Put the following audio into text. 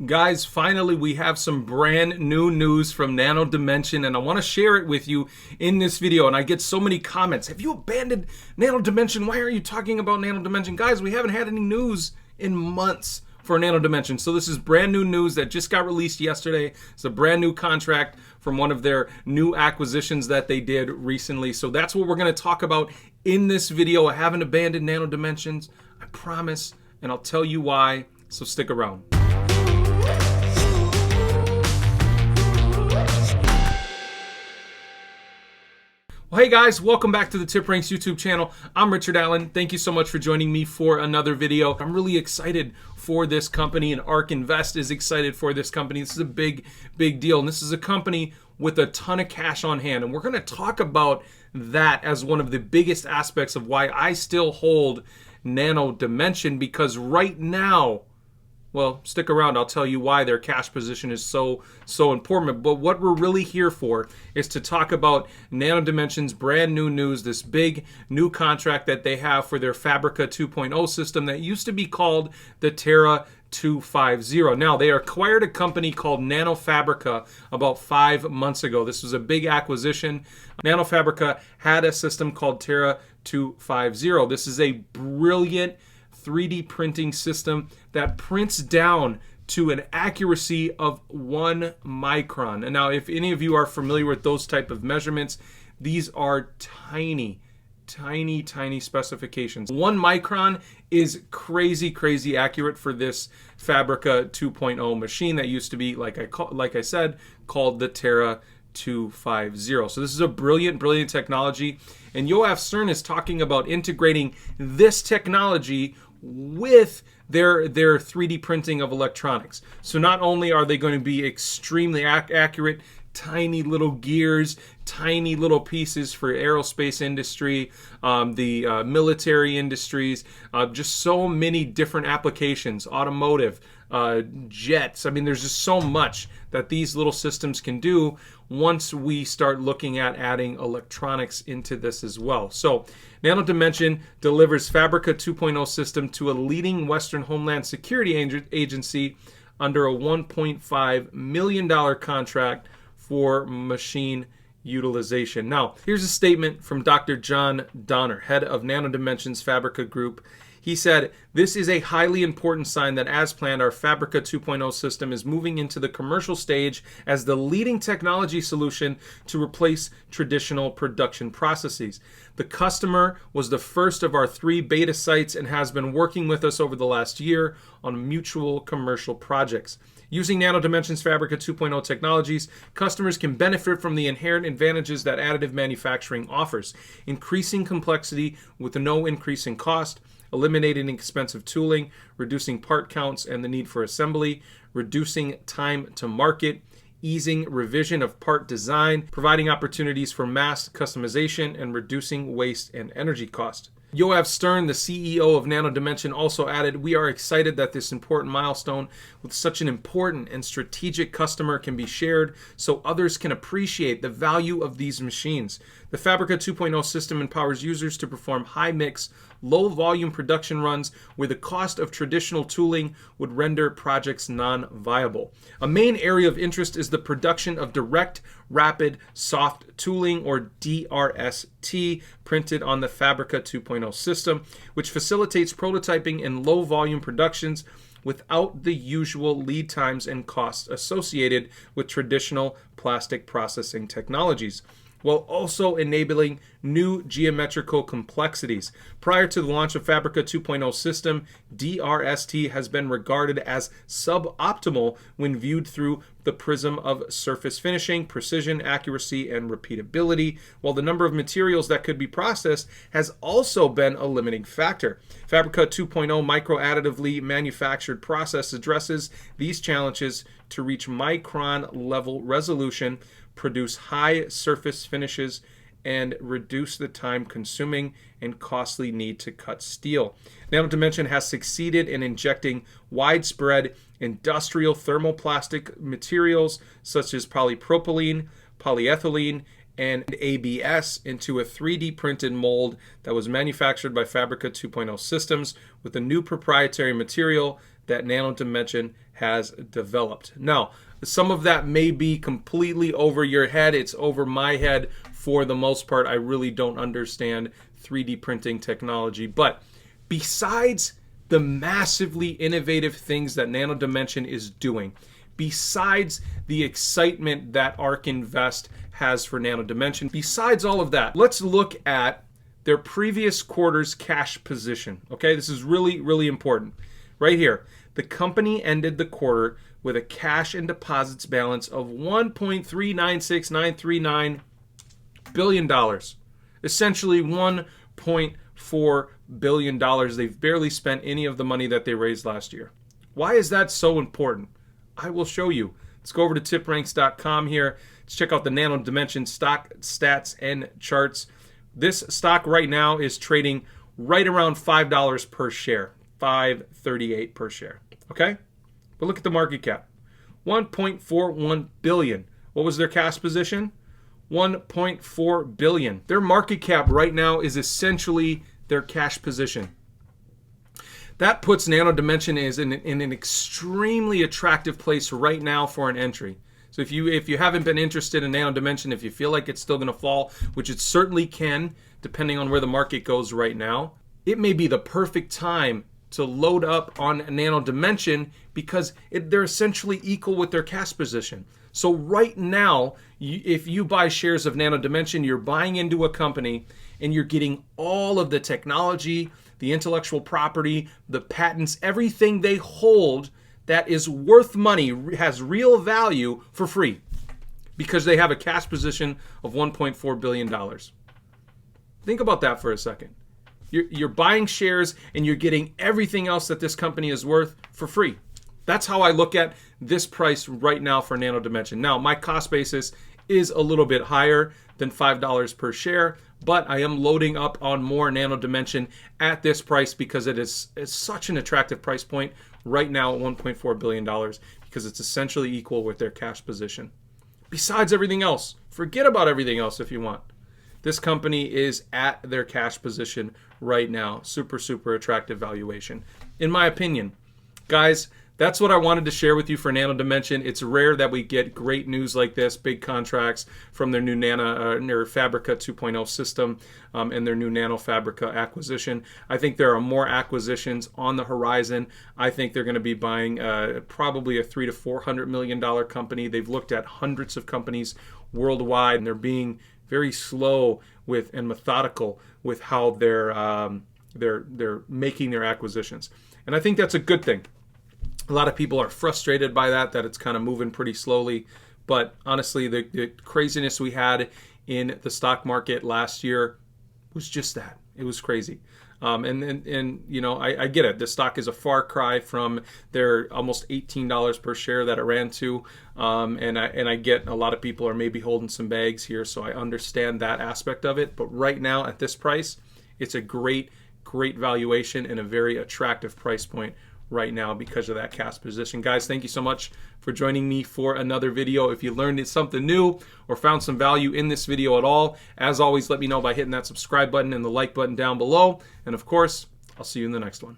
Guys, finally we have some brand new news from Nano Dimension, and I want to share it with you in this video. And I get so many comments. Have you abandoned Nano Dimension? Why are you talking about Nano Dimension? Guys, we haven't had any news in months for Nano Dimension. So this is brand new news that just got released yesterday. It's a brand new contract from one of their new acquisitions that they did recently. So that's what we're going to talk about in this video. I haven't abandoned Nano Dimensions, I promise, and I'll tell you why. So stick around. Well, hey guys, welcome back to the Tip Ranks YouTube channel. I'm Richard Allen. Thank you so much for joining me for another video. I'm really excited for this company, and ARK Invest is excited for this company. This is a big deal, and this is a company with a ton of cash on hand, and we're going to talk about that as one of the biggest aspects of why I still hold Nano Dimension, because right now, well, stick around. I'll tell you why their cash position is so important. But what we're really here for is to talk about Nano Dimension's brand new news, this big new contract that they have for their Fabrica 2.0 system that used to be called the Terra 250. Now, they acquired a company called Nano Fabrica about 5 months ago. This was a big acquisition. Nano Fabrica had a system called Terra 250. This is a brilliant 3D printing system that prints down to an accuracy of 1 micron. And now, if any of you are familiar with those type of measurements, these are tiny specifications. 1 micron is crazy accurate for this Fabrica 2.0 machine that used to be, like I said, called the Terra 250. So this is a brilliant technology, and Yoav Stern is talking about integrating this technology with their 3D printing of electronics. So not only are they going to be extremely accurate, tiny little gears, tiny little pieces for aerospace industry, the military industries, just so many different applications, automotive, jets. I mean, there's just so much that these little systems can do once we start looking at adding electronics into this as well. So Nano Dimension delivers Fabrica 2.0 system to a leading Western Homeland Security agency under a $1.5 million contract for machine utilization. Now, here's a statement from Dr. John Donner, head of Nano Dimension's Fabrica Group. He said, "This is a highly important sign that, as planned, our Fabrica 2.0 system is moving into the commercial stage as the leading technology solution to replace traditional production processes. The customer was the first of our 3 beta sites and has been working with us over the last year on mutual commercial projects. Using Nano Dimension's Fabrica 2.0 technologies, customers can benefit from the inherent advantages that additive manufacturing offers, increasing complexity with no increase in cost, eliminating expensive tooling, reducing part counts and the need for assembly, reducing time to market, easing revision of part design, providing opportunities for mass customization, and reducing waste and energy cost." Yoav Stern, the CEO of Nano Dimension, also added, "We are excited that this important milestone with such an important and strategic customer can be shared so others can appreciate the value of these machines. The Fabrica 2.0 system empowers users to perform high-mix, low-volume production runs where the cost of traditional tooling would render projects non-viable. A main area of interest is the production of direct, rapid, soft tooling, or DRST, printed on the Fabrica 2.0 system, which facilitates prototyping and low-volume productions without the usual lead times and costs associated with traditional plastic processing technologies, while also enabling new geometrical complexities. Prior to the launch of Fabrica 2.0 system, DRST has been regarded as suboptimal when viewed through the prism of surface finishing, precision, accuracy, and repeatability, while the number of materials that could be processed has also been a limiting factor. Fabrica 2.0 micro-additively manufactured process addresses these challenges to reach micron-level resolution, produce high surface finishes, and reduce the time-consuming and costly need to cut steel. Nano Dimension has succeeded in injecting widespread industrial thermoplastic materials such as polypropylene, polyethylene, and ABS into a 3D printed mold that was manufactured by Fabrica 2.0 Systems with a new proprietary material that Nano Dimension has developed. Now, some of that may be completely over your head. It's over my head for the most part. I really don't understand 3D printing technology. But besides the massively innovative things that Nano Dimension is doing, besides the excitement that ARK Invest has for Nano Dimension, besides all of that, let's look at their previous quarter's cash position. Okay, this is really, really important. Right here, the company ended the quarter with a cash and deposits balance of $1.396939 billion. Essentially $1.4 billion. They've barely spent any of the money that they raised last year. Why is that so important? I will show you. Let's go over to tipranks.com here. Let's check out the Nano Dimension stock stats and charts. This stock right now is trading right around $5 per share. $5.38 per share. Okay? But look at the market cap. $1.41 billion. What was their cash position? $1.4 billion. Their market cap right now is essentially their cash position. That puts Nano Dimension in an extremely attractive place right now for an entry. So if you haven't been interested in Nano Dimension, if you feel like it's still going to fall, which it certainly can, depending on where the market goes right now, it may be the perfect time to load up on Nano Dimension because they're essentially equal with their cash position. So right now, if you buy shares of Nano Dimension, you're buying into a company and you're getting all of the technology, the intellectual property, the patents, everything they hold that is worth money, has real value for free because they have a cash position of $1.4 billion. Think about that for a second. You're buying shares and you're getting everything else that this company is worth for free. That's how I look at this price right now for Nano Dimension. Now, my cost basis is a little bit higher than $5 per share, but I am loading up on more Nano Dimension at this price because it's such an attractive price point right now at $1.4 billion because it's essentially equal with their cash position. Besides everything else, forget about everything else if you want. This company is at their cash position right now. Super, super attractive valuation, in my opinion. Guys, that's what I wanted to share with you for Nano Dimension. It's rare that we get great news like this, big contracts from their new their Fabrica 2.0 system and their new Nano Fabrica acquisition. I think there are more acquisitions on the horizon. I think they're going to be buying probably a $300 to $400 million company. They've looked at hundreds of companies worldwide, and they're being very slow with and methodical with how they're making their acquisitions. And I think that's a good thing. A lot of people are frustrated by that it's kind of moving pretty slowly. But honestly, the craziness we had in the stock market last year was just that. It was crazy. And you know, I get it. The stock is a far cry from their almost $18 per share that it ran to. And I get a lot of people are maybe holding some bags here, so I understand that aspect of it. But right now at this price, it's a great valuation and a very attractive price point right now because of that cash position. Guys, thank you so much for joining me for another video. If you learned something new or found some value in this video at all, as always, let me know by hitting that subscribe button and the like button down below. And of course, I'll see you in the next one.